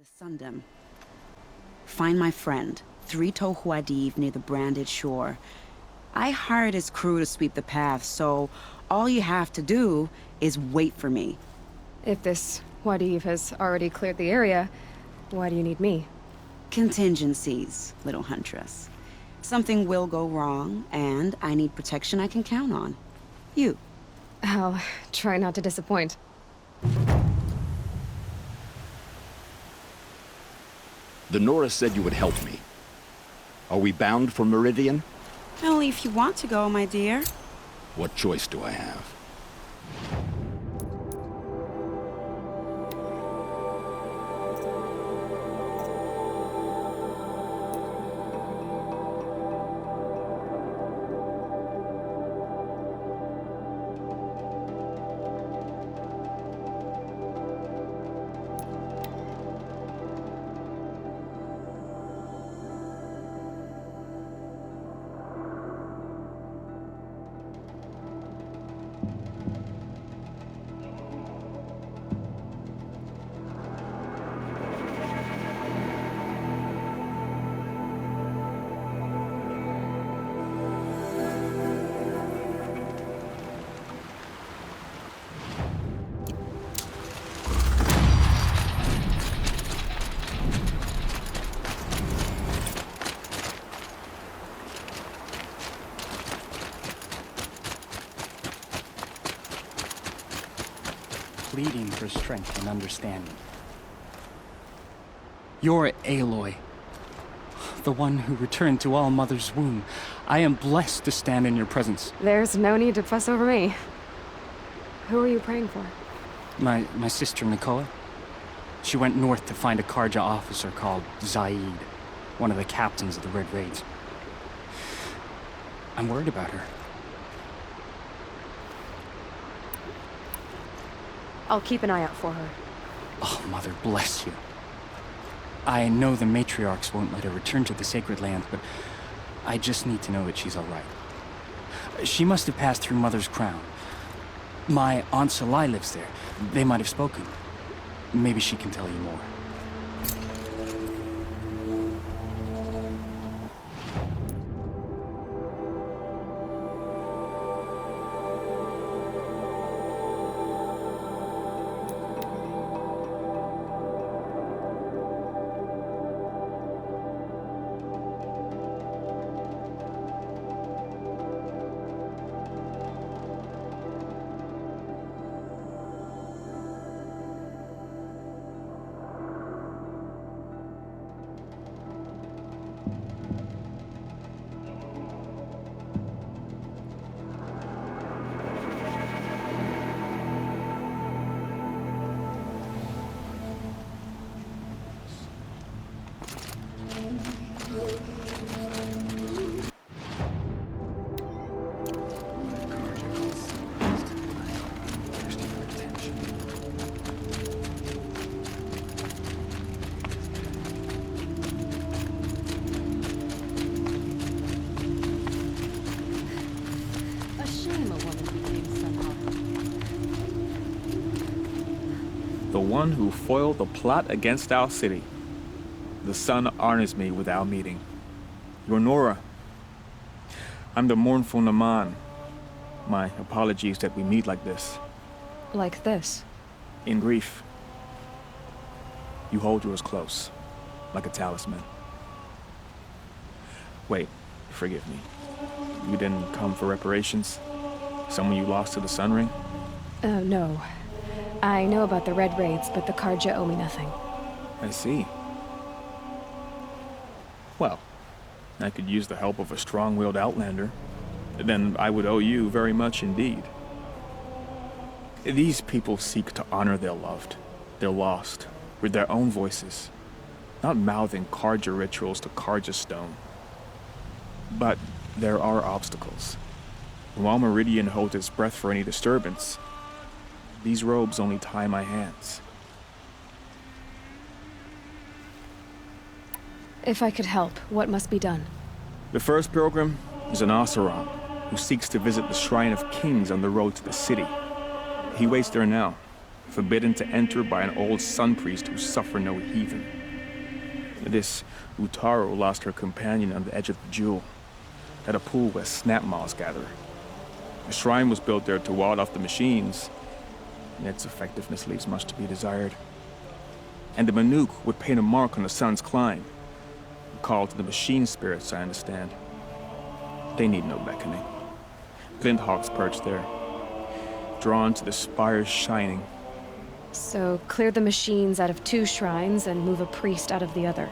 The Sundom. Find my friend, Three-Toe Huadiv, near the Branded Shore. I hired his crew to sweep the path, so all you have to do is wait for me. If this Huadiv has already cleared the area, why do you need me? Contingencies, little huntress. Something will go wrong, and I need protection I can count on. You. I'll try not to disappoint. The Nora said you would help me. Are we bound for Meridian? Only if you want to go, my dear. What choice do I have? Pleading for strength and understanding. You're Aloy, the one who returned to All Mother's womb. I am blessed to stand in your presence. There's no need to fuss over me. Who are you praying for? My sister Mikoa. She went north to find a Karja officer called Zaid, one of the captains of the Red Raids. I'm worried about her. I'll keep an eye out for her. Oh, Mother bless you. I know the matriarchs won't let her return to the Sacred Land, but I just need to know that she's all right. She must have passed through Mother's crown. My Aunt Salai lives there. They might have spoken. Maybe she can tell you more. The one who foiled the plot against our city. The sun honors me with our meeting. You're Nora. I'm the mournful Naman. My apologies that we meet like this. Like this? In grief. You hold yours close, like a talisman. Wait, forgive me. You didn't come for reparations? Someone you lost to the Sun Ring? No. I know about the Red Raids, but the Karja owe me nothing. I see. Well, I could use the help of a strong-willed outlander. Then I would owe you very much indeed. These people seek to honor their loved, their lost, with their own voices, not mouthing Karja rituals to Karja stone. But there are obstacles. While Meridian holds its breath for any disturbance, these robes only tie my hands. If I could help, what must be done? The first pilgrim is an Oseram who seeks to visit the Shrine of Kings on the road to the city. He waits there now, forbidden to enter by an old sun priest who suffered no heathen. This Utaru lost her companion on the edge of the jewel, at a pool where snap moths gather. A shrine was built there to ward off the machines, and its effectiveness leaves much to be desired. And the Manuk would paint a mark on the sun's climb, a call to the machine spirits, I understand. They need no beckoning. Glinthawks perch there, drawn to the spire's shining. So, clear the machines out of 2 shrines and move a priest out of the other.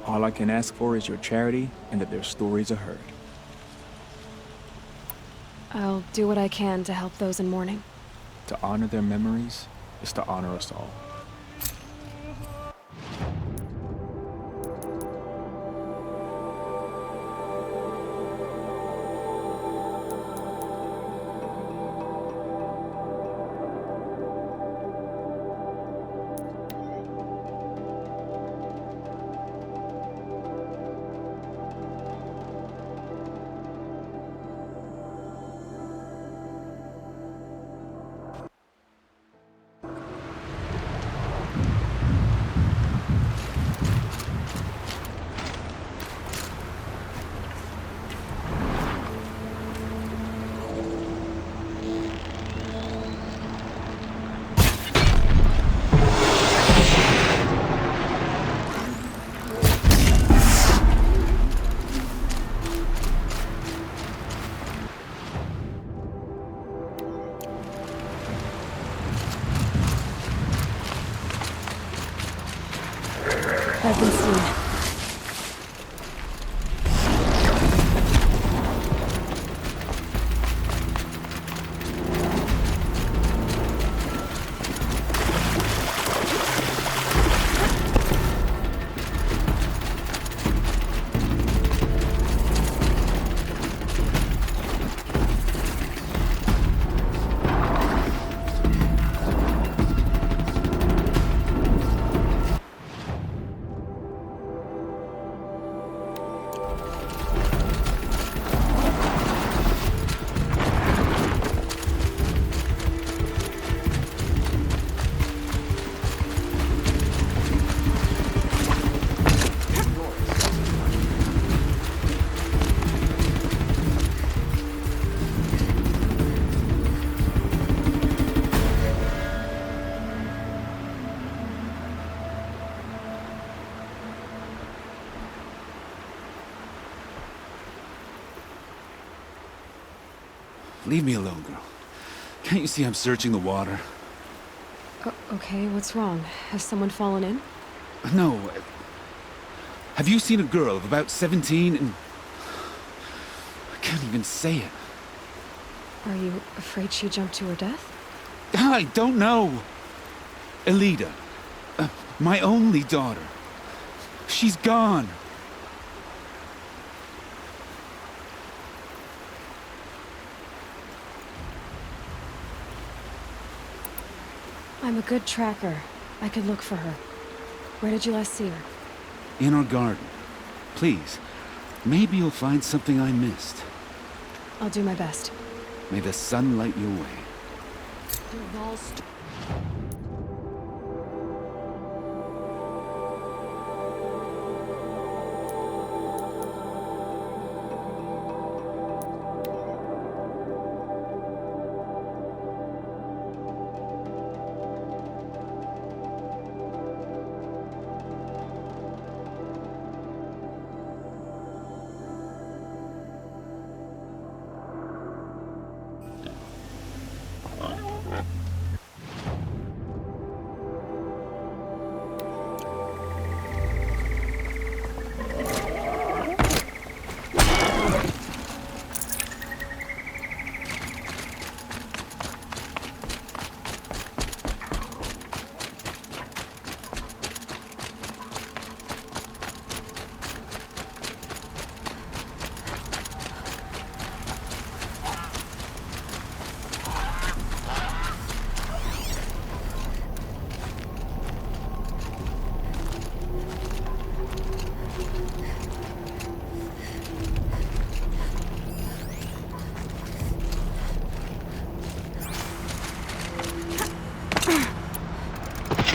All I can ask for is your charity and that their stories are heard. I'll do what I can to help those in mourning. To honor their memories is to honor us all. I've been seen. Leave me alone, girl. Can't you see I'm searching the water? Okay, what's wrong? Has someone fallen in? No. Have you seen a girl of about 17 and... I can't even say it. Are you afraid she jumped to her death? I don't know. Elida. My only daughter. She's gone. I'm a good tracker. I could look for her. Where did you last see her? In our garden. Please. Maybe you'll find something I missed. I'll do my best. May the sun light your way.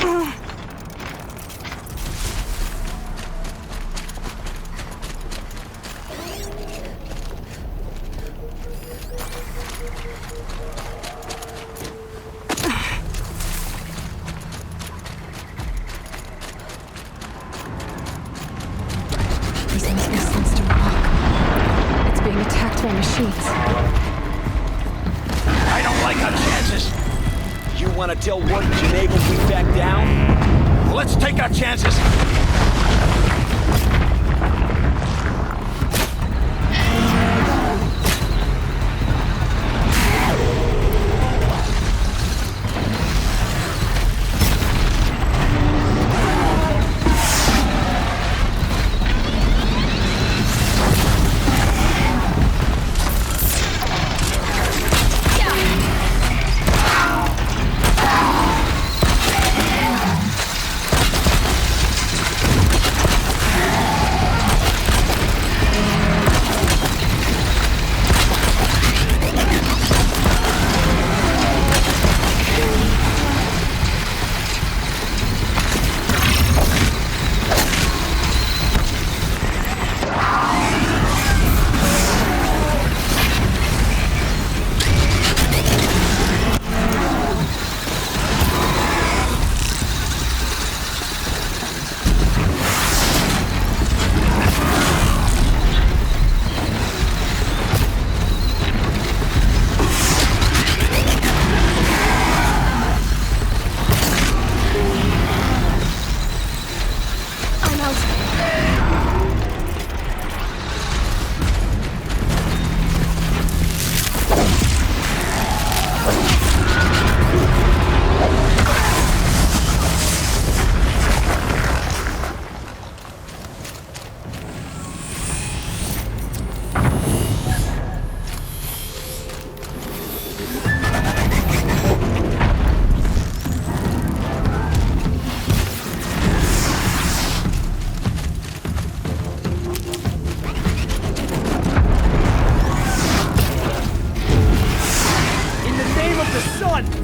This must be Sunstone Rock. It's being attacked by machines. I don't like our chances. You want to tell Warden Geneva we back down? Let's take our chances.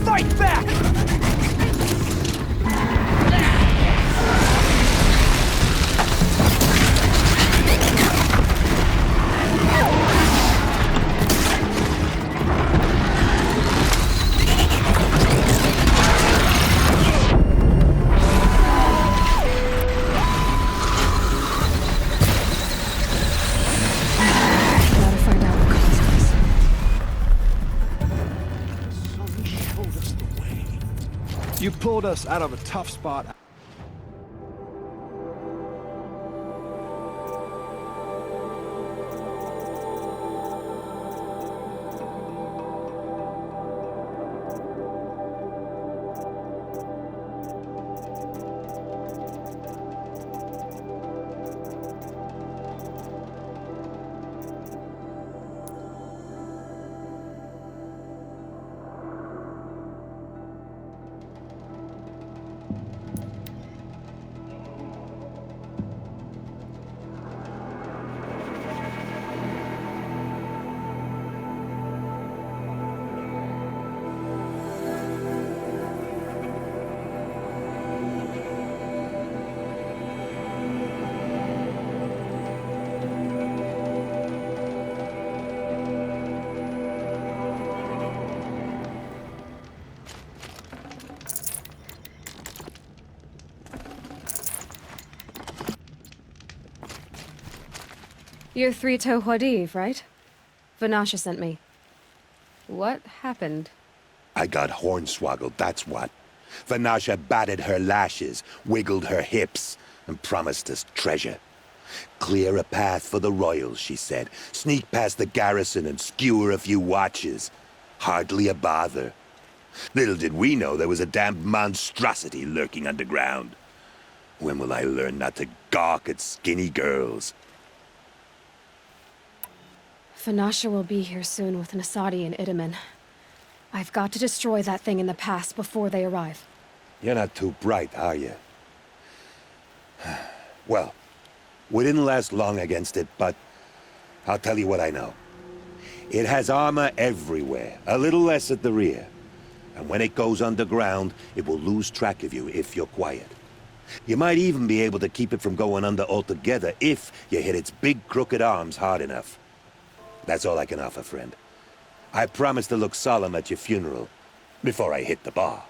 Fight back! Gotta find out what caused this. You pulled us out of a tough spot. You're Three-Toe Huadiv, right? Vanasha sent me. What happened? I got hornswoggled, that's what. Vanasha batted her lashes, wiggled her hips, and promised us treasure. Clear a path for the royals, she said. Sneak past the garrison and skewer a few watches. Hardly a bother. Little did we know there was a damned monstrosity lurking underground. When will I learn not to gawk at skinny girls? Vanasha will be here soon with Nasadi and Itamen. I've got to destroy that thing in the past before they arrive. You're not too bright, are you? Well, we didn't last long against it, but I'll tell you what I know. It has armor everywhere, a little less at the rear. And when it goes underground, it will lose track of you if you're quiet. You might even be able to keep it from going under altogether if you hit its big crooked arms hard enough. That's all I can offer, friend. I promise to look solemn at your funeral before I hit the bar.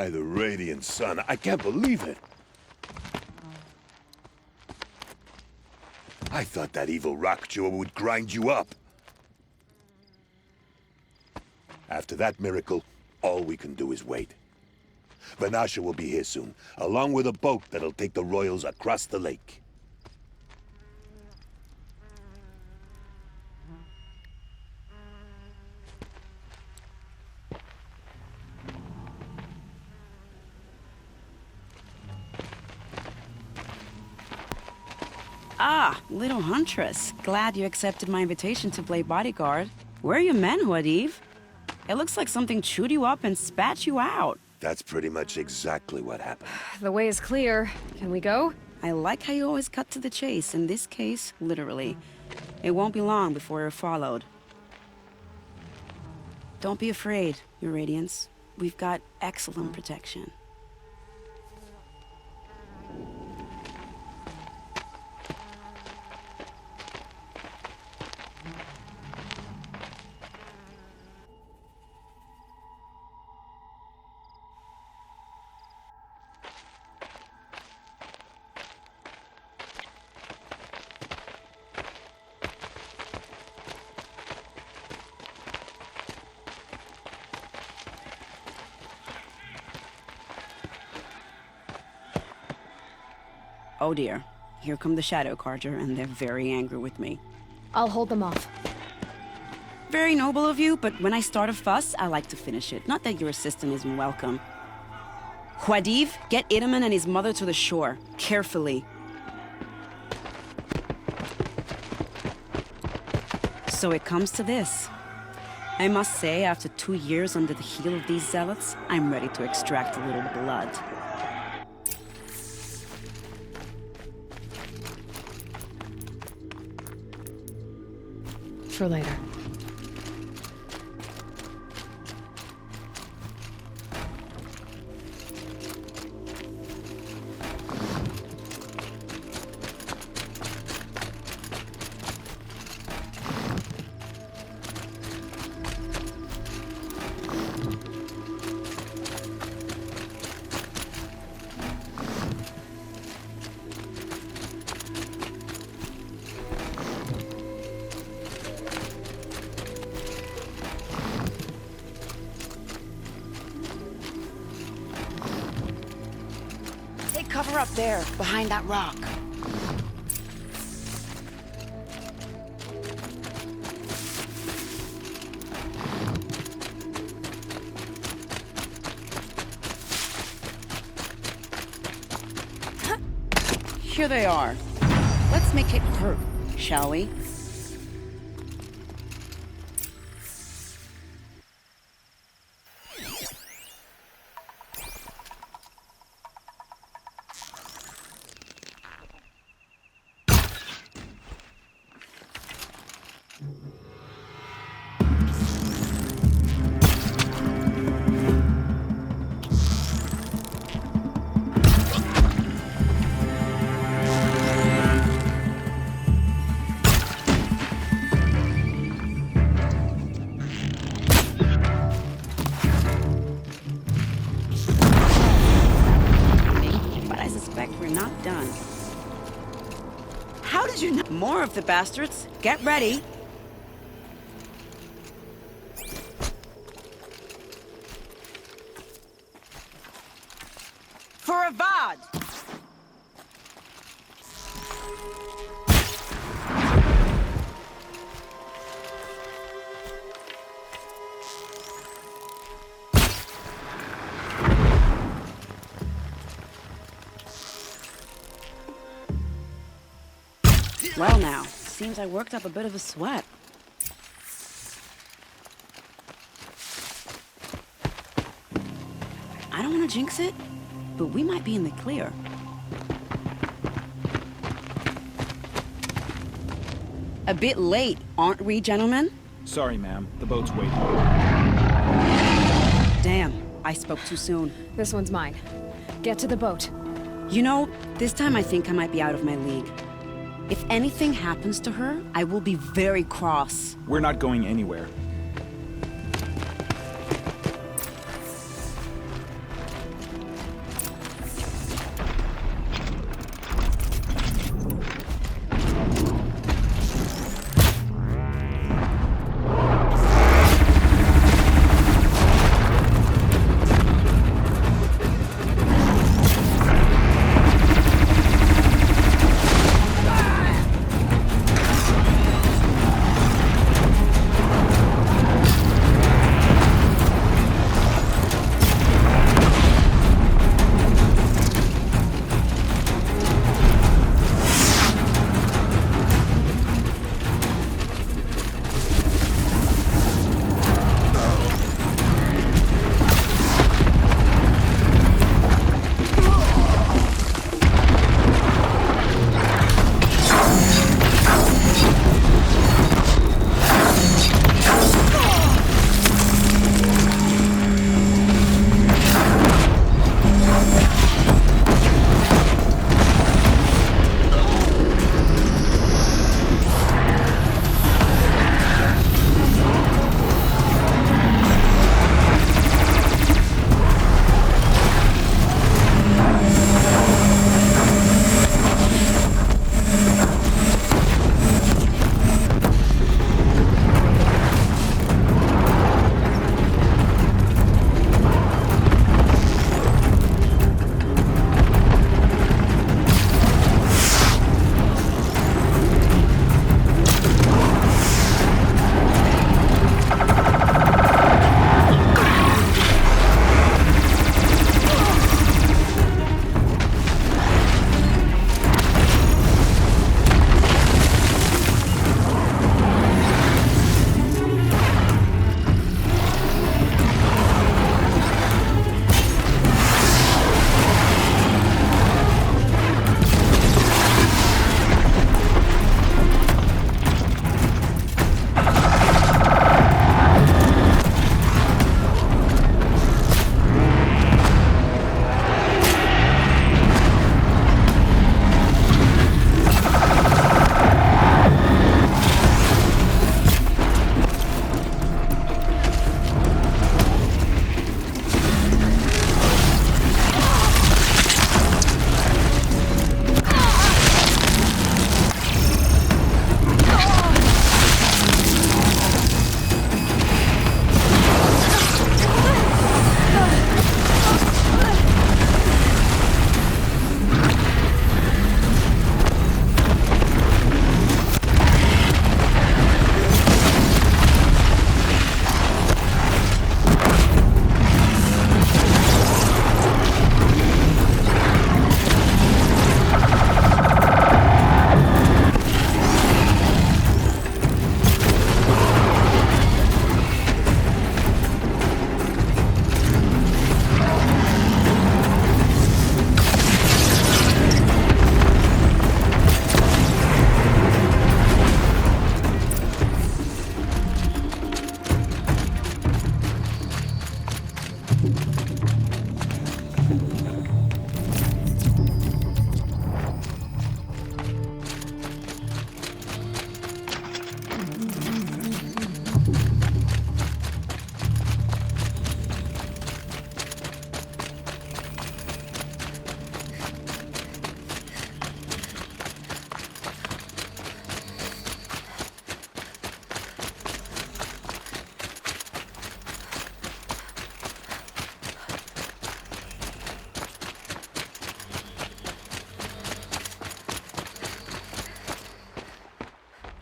By the radiant sun, I can't believe it. I thought that evil rockjaw would grind you up. After that miracle, all we can do is wait. Vanasha will be here soon, along with a boat that'll take the royals across the lake. Ah, little huntress. Glad you accepted my invitation to play bodyguard. Where are your men, Huadiv? It looks like something chewed you up and spat you out. That's pretty much exactly what happened. The way is clear. Can we go? I like how you always cut to the chase, in this case, literally. It won't be long before you're followed. Don't be afraid, Your Radiance. We've got excellent protection. Oh dear. Here come the Shadow Carja, and they're very angry with me. I'll hold them off. Very noble of you, but when I start a fuss, I like to finish it. Not that your assistant isn't welcome. Huadiv, get Itaman and his mother to the shore. Carefully. So it comes to this. I must say, after 2 years under the heel of these zealots, I'm ready to extract a little blood. For later. Take cover up there, behind that rock. Here they are. Let's make it hurt, shall we? Not done. How did you know? More of the bastards. Get ready. For Avad! Well now, seems I worked up a bit of a sweat. I don't want to jinx it, but we might be in the clear. A bit late, aren't we, gentlemen? Sorry, ma'am. The boat's waiting. Damn, I spoke too soon. This one's mine. Get to the boat. You know, this time I think I might be out of my league. If anything happens to her, I will be very cross. We're not going anywhere.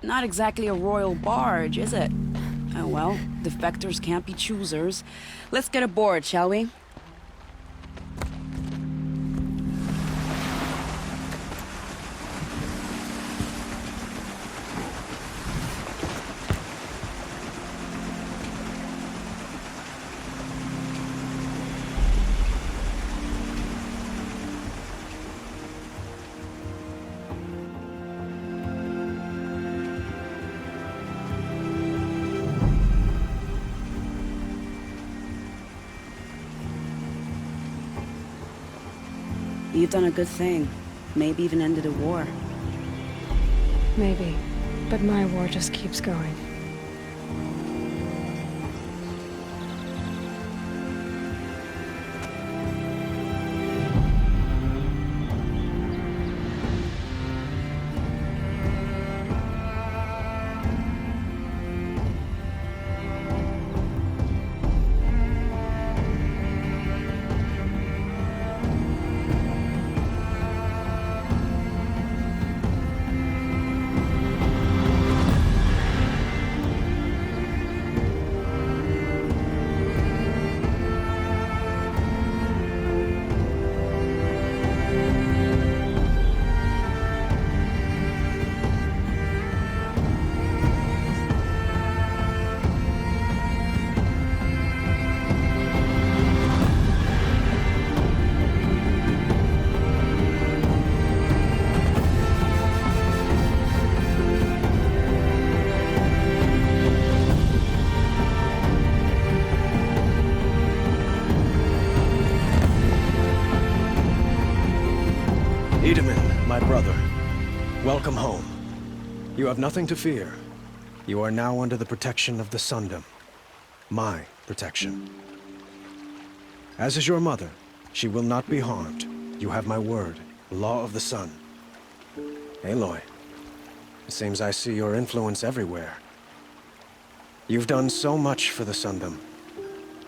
Not exactly a royal barge, is it? Oh well, defectors can't be choosers. Let's get aboard, shall we? You've done a good thing. Maybe even ended a war. Maybe. But my war just keeps going. Itamen, my brother, welcome home. You have nothing to fear. You are now under the protection of the Sundom. My protection. As is your mother, she will not be harmed. You have my word, Law of the Sun. Aloy, it seems I see your influence everywhere. You've done so much for the Sundom,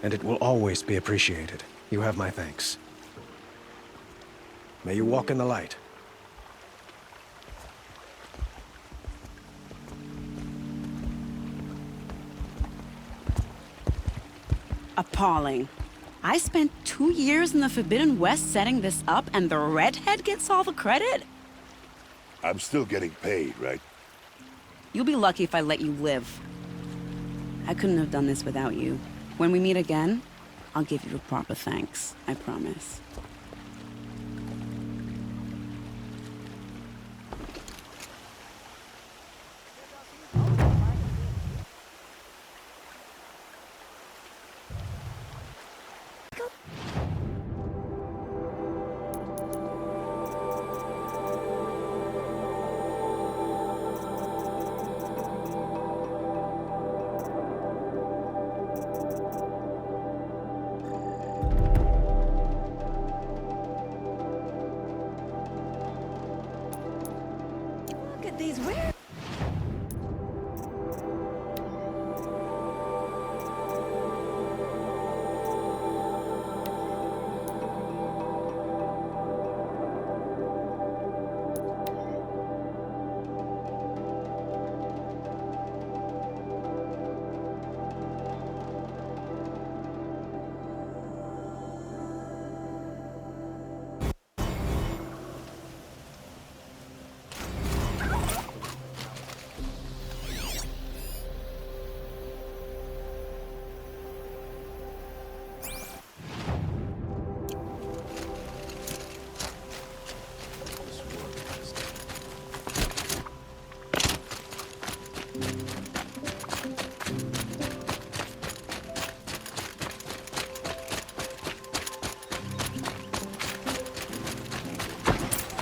and it will always be appreciated. You have my thanks. May you walk in the light. Appalling. I spent 2 years in the Forbidden West setting this up, and the redhead gets all the credit? I'm still getting paid, right? You'll be lucky if I let you live. I couldn't have done this without you. When we meet again, I'll give you a proper thanks. I promise. Look at these weird...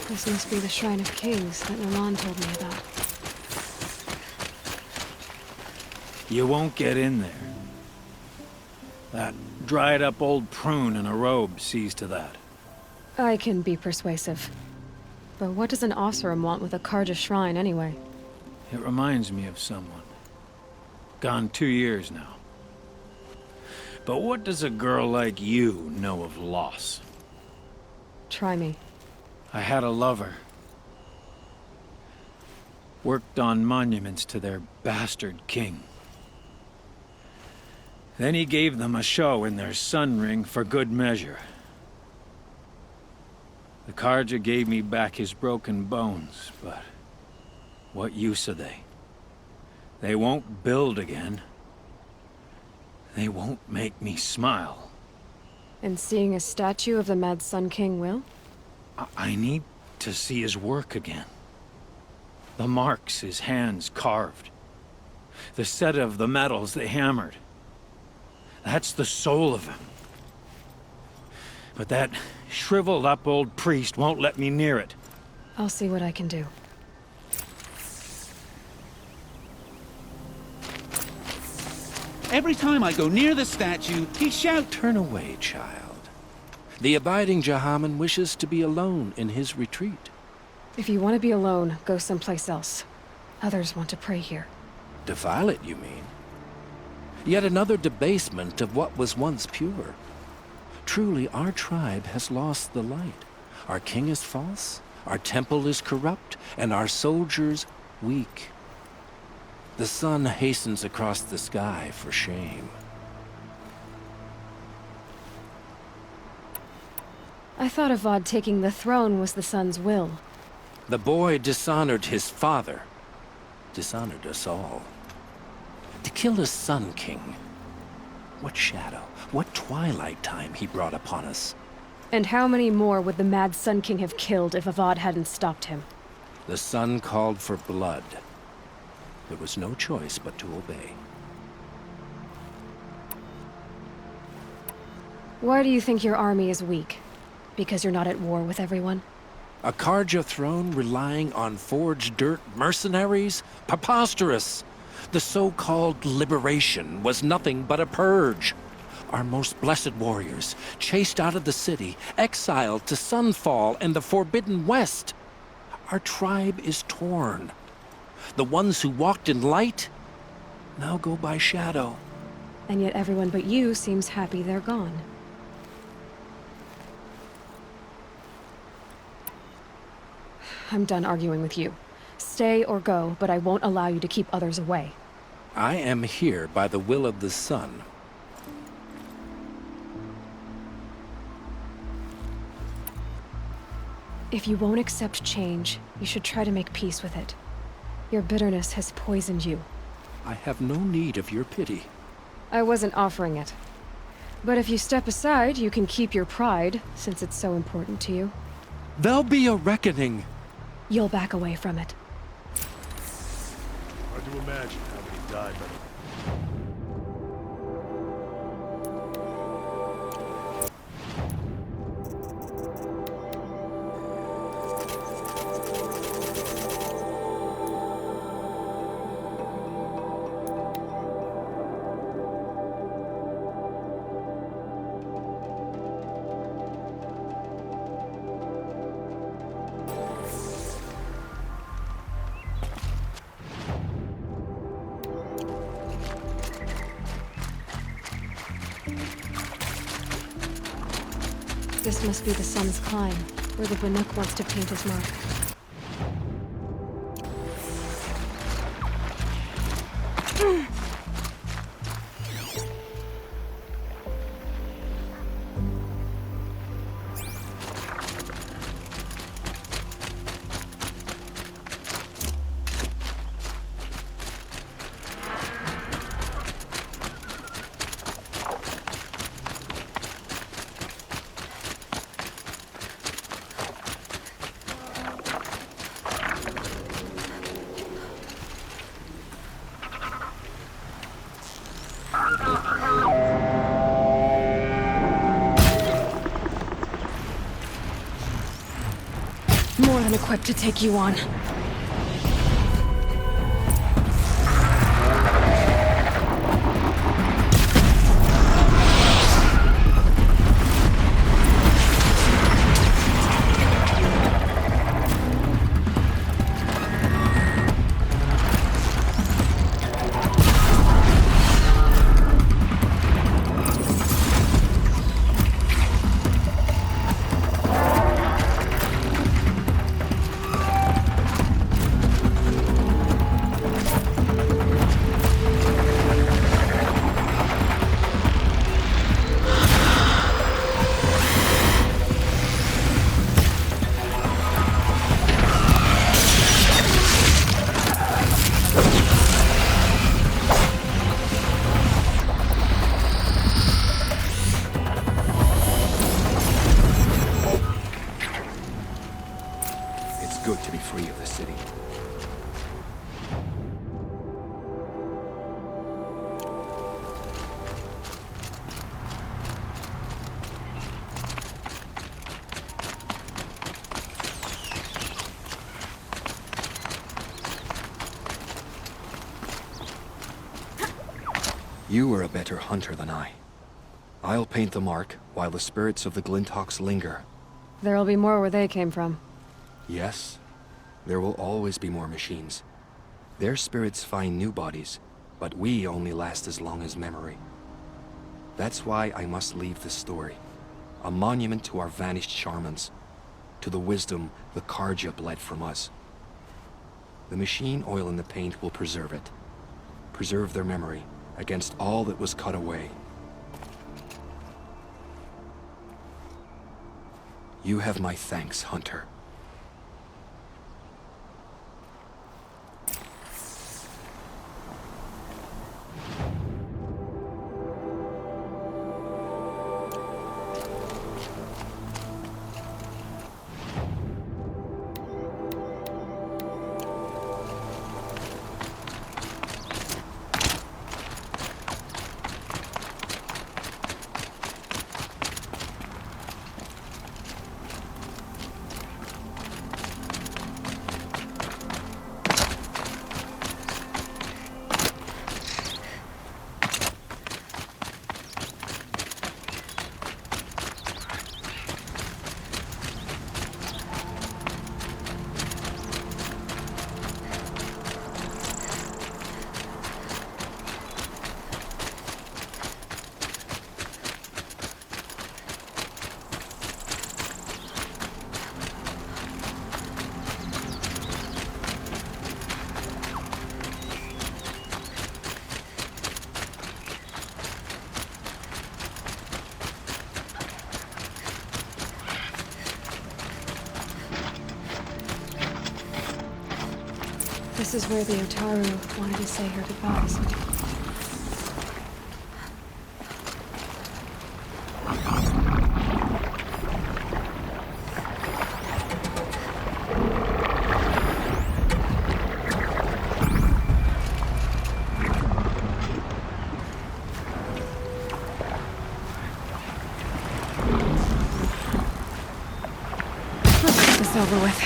This must be the Shrine of Kings that Milan told me about. You won't get in there. That dried-up old prune in a robe sees to that. I can be persuasive. But what does an Oseram want with a Carja shrine, anyway? It reminds me of someone. Gone 2 years now. But what does a girl like you know of loss? Try me. I had a lover. worked on monuments to their bastard king. Then he gave them a show in their sun ring for good measure. The Carja gave me back his broken bones, but what use are they? They won't build again. They won't make me smile. And seeing a statue of the Mad Sun King will? I need to see his work again. The marks his hands carved. The set of the metals they hammered. That's the soul of him. But that shriveled up old priest won't let me near it. I'll see what I can do. Every time I go near the statue, he shouts. Turn away, child. The abiding Jahaman wishes to be alone in his retreat. If you want to be alone, go someplace else. Others want to pray here. Defile it, you mean? Yet another debasement of what was once pure. Truly, our tribe has lost the light. Our king is false, our temple is corrupt, and our soldiers weak. The sun hastens across the sky for shame. I thought Avad taking the throne was the sun's will. The boy dishonored his father, dishonored us all. To kill a Sun King. What shadow, what twilight time he brought upon us. And how many more would the Mad Sun King have killed if Avad hadn't stopped him? The sun called for blood. There was no choice but to obey. Why do you think your army is weak? Because you're not at war with everyone? A Carja throne relying on forged dirt mercenaries? Preposterous! The so-called liberation was nothing but a purge. Our most blessed warriors, chased out of the city, exiled to Sunfall and the Forbidden West. Our tribe is torn. The ones who walked in light now go by shadow. And yet everyone but you seems happy they're gone. I'm done arguing with you. Stay or go, but I won't allow you to keep others away. I am here by the will of the sun. If you won't accept change, you should try to make peace with it. Your bitterness has poisoned you. I have no need of your pity. I wasn't offering it. But if you step aside, you can keep your pride, since it's so important to you. There'll be a reckoning. You'll back away from it. Hard to imagine how many died by the... This must be the Sun's Climb, where the Banuk wants to paint his mark. More than equipped to take you on. be free of the city. You are a better hunter than I. I'll paint the mark while the spirits of the Glinthawks linger. There'll be more where they came from. Yes, there will always be more machines. Their spirits find new bodies, but we only last as long as memory. That's why I must leave this story. A monument to our vanished shamans, to the wisdom the Carja bled from us. The machine oil in the paint will preserve it. Preserve their memory against all that was cut away. You have my thanks, Hunter. This is where the Otaru wanted to say her goodbyes. Let's get this over with.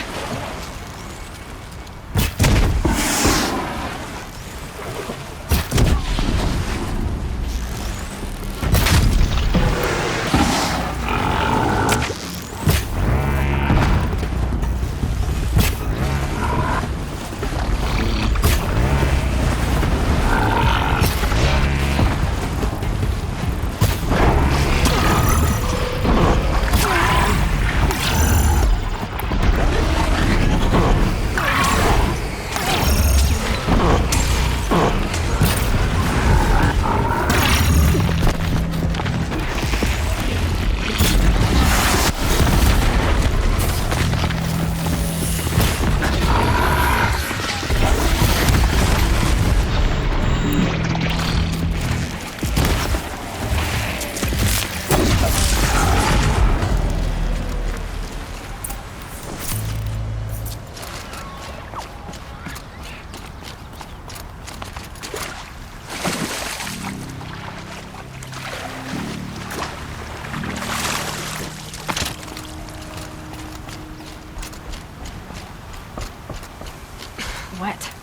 Wet.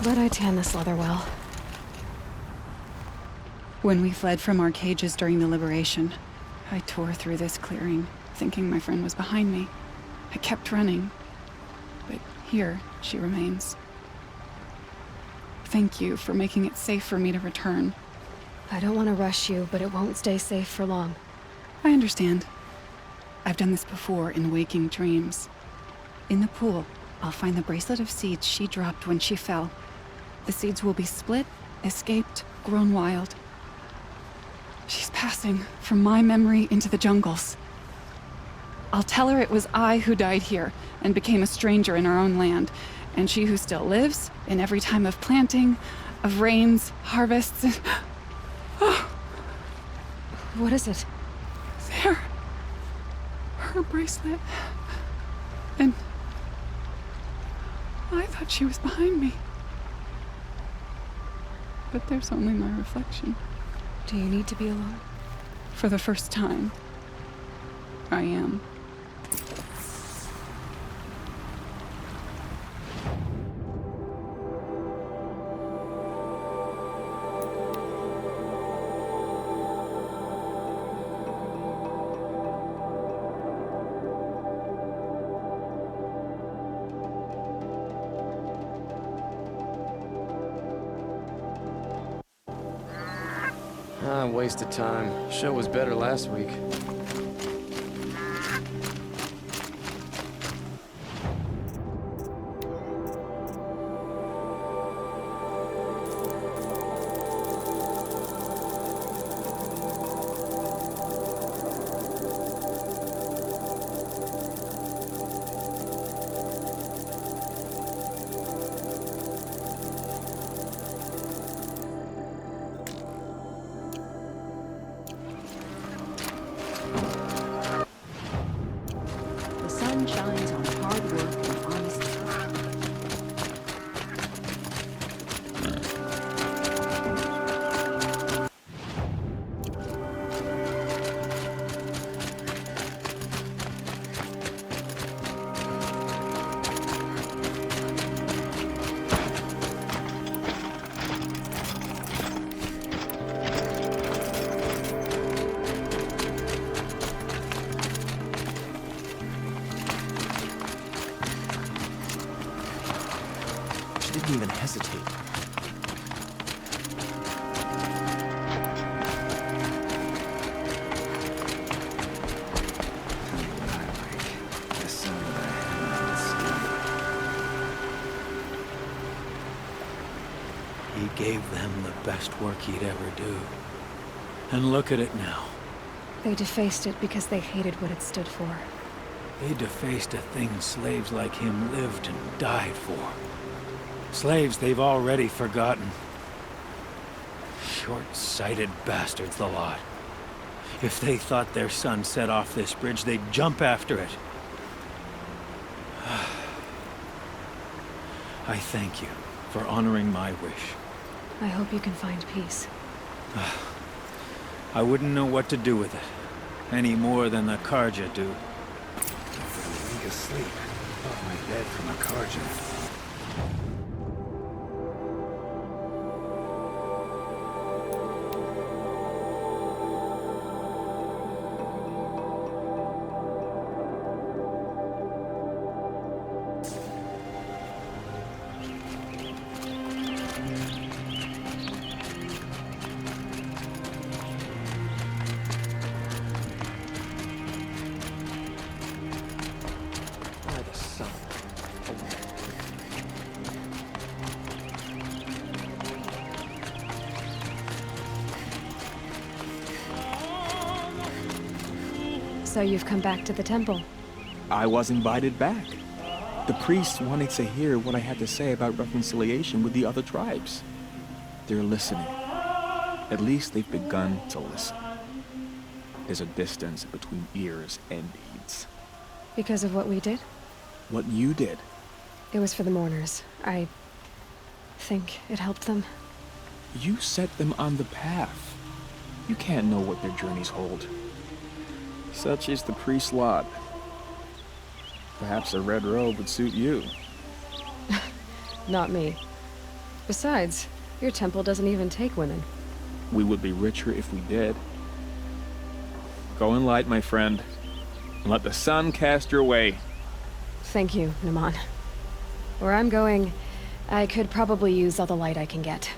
But I tan this leather well. When we fled from our cages during the liberation, I tore through this clearing, thinking my friend was behind me. I kept running, but here she remains. Thank you for making it safe for me to return. I don't want to rush you, but it won't stay safe for long. I understand. I've done this before in waking dreams. In the pool, I'll find the bracelet of seeds she dropped when she fell. The seeds will be split, escaped, grown wild. She's passing from my memory into the jungles. I'll tell her it was I who died here and became a stranger in our own land, and she who still lives in every time of planting, of rains, harvests, and... What is it? There. Her bracelet. And thought she was behind me. But there's only my reflection. Do you need to be alone? For the first time, I am. Ah, waste of time. Show was better last week. The sun shines on hard work and honesty. She didn't even hesitate. He gave them the best work he'd ever do. And look at it now. They defaced it because they hated what it stood for. They defaced a thing slaves like him lived and died for. Slaves they've already forgotten. Short-sighted bastards, the lot. If they thought their son set off this bridge, they'd jump after it. I thank you for honoring my wish. I hope you can find peace. I wouldn't know what to do with it, any more than the Karja do. Weak asleep. Off my bed from a Karja. So you've come back to the temple. I was invited back. The priests wanted to hear what I had to say about reconciliation with the other tribes. They're listening. At least they've begun to listen. There's a distance between ears and deeds. Because of what we did? What you did. It was for the mourners. I think it helped them. You set them on the path. You can't know what their journeys hold. Such is the priest's lot. Perhaps a red robe would suit you. Not me. Besides, your temple doesn't even take women. We would be richer if we did. Go in light, my friend, and let the sun cast your way. Thank you, Naman. Where I'm going, I could probably use all the light I can get.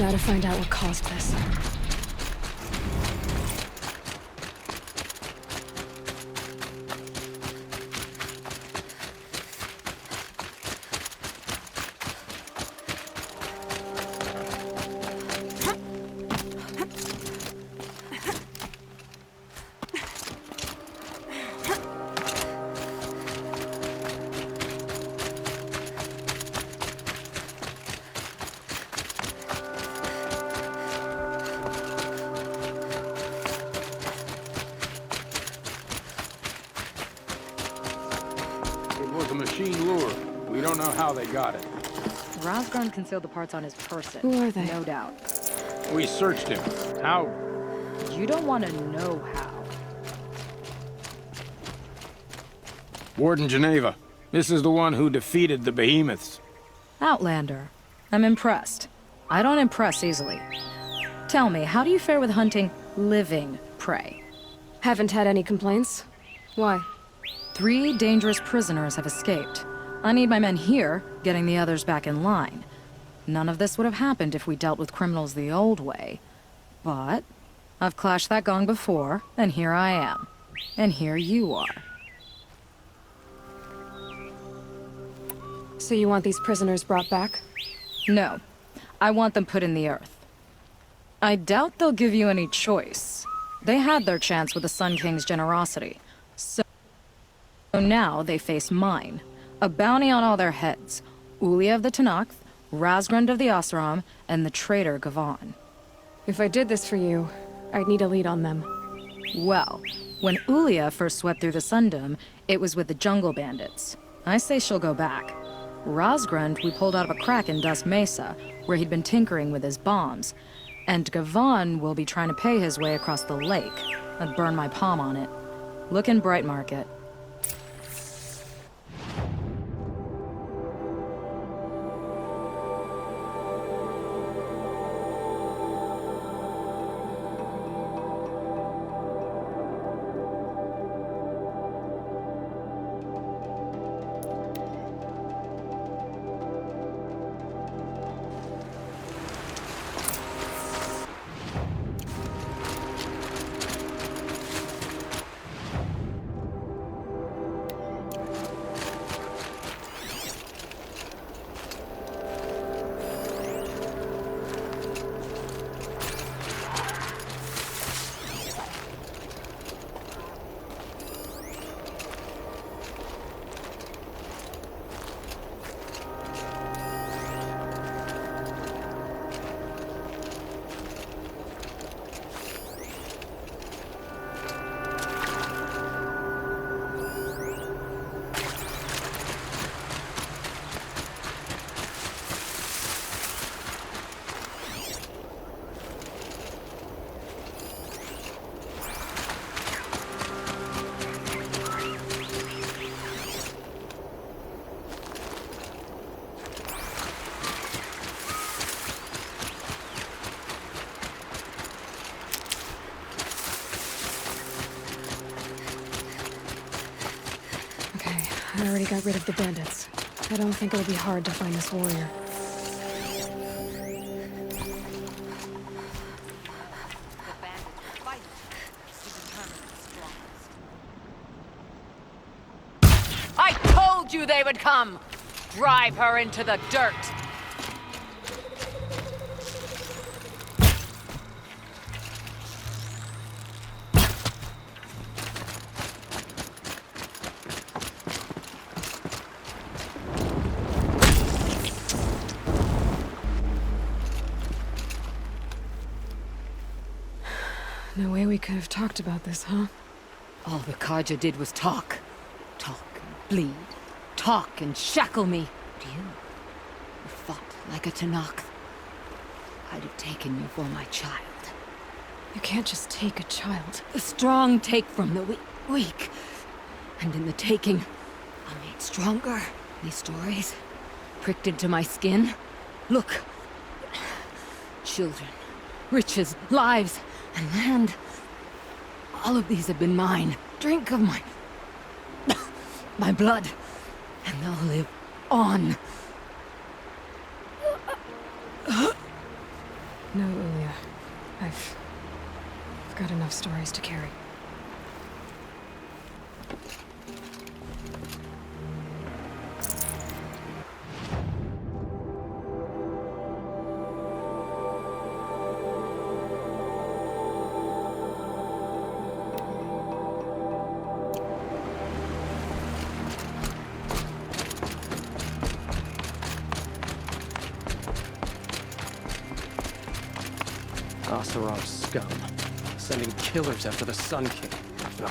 Now to find out what caused this. It was a machine lure. We don't know how they got it. Razgran concealed the parts on his person. Who are they? No doubt. We searched him. How? You don't want to know how. Warden Geneva. This is the one who defeated the behemoths. Outlander. I'm impressed. I don't impress easily. Tell me, how do you fare with hunting living prey? Haven't had any complaints. Why? 3 dangerous prisoners have escaped. I need my men here, getting the others back in line. None of this would have happened if we dealt with criminals the old way. But I've clashed that gong before, and here I am. And here you are. So you want these prisoners brought back? No. I want them put in the earth. I doubt they'll give you any choice. They had their chance with the Sun King's generosity. So now they face mine. A bounty on all their heads. Ulia of the Tenakth, Razgrund of the Oseram, and the traitor Gavan. If I did this for you, I'd need a lead on them. Well, when Ulia first swept through the Sundom, it was with the jungle bandits. I say she'll go back. Razgrund we pulled out of a crack in Dust Mesa, where he'd been tinkering with his bombs. And Gavan will be trying to pay his way across the lake. I'd burn my palm on it. Look in Bright Market. I already got rid of the bandits. I don't think it'll be hard to find this warrior. I told you they would come! Drive her into the dirt! No way we could have talked about this, huh? All the Carja did was talk. Talk and bleed. Talk and shackle me. But you fought like a Tenakth. I'd have taken you for my child. You can't just take a child. The strong take from the weak. And in the taking, I'm made stronger. These stories pricked into my skin. Look. Children, riches, lives, and land. All of these have been mine. Drink of my blood, and they'll live on. No, Ulia. I've got enough stories to carry. Oserov's scum. Sending killers after the Sun King. Ugh.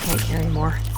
Can't carry more.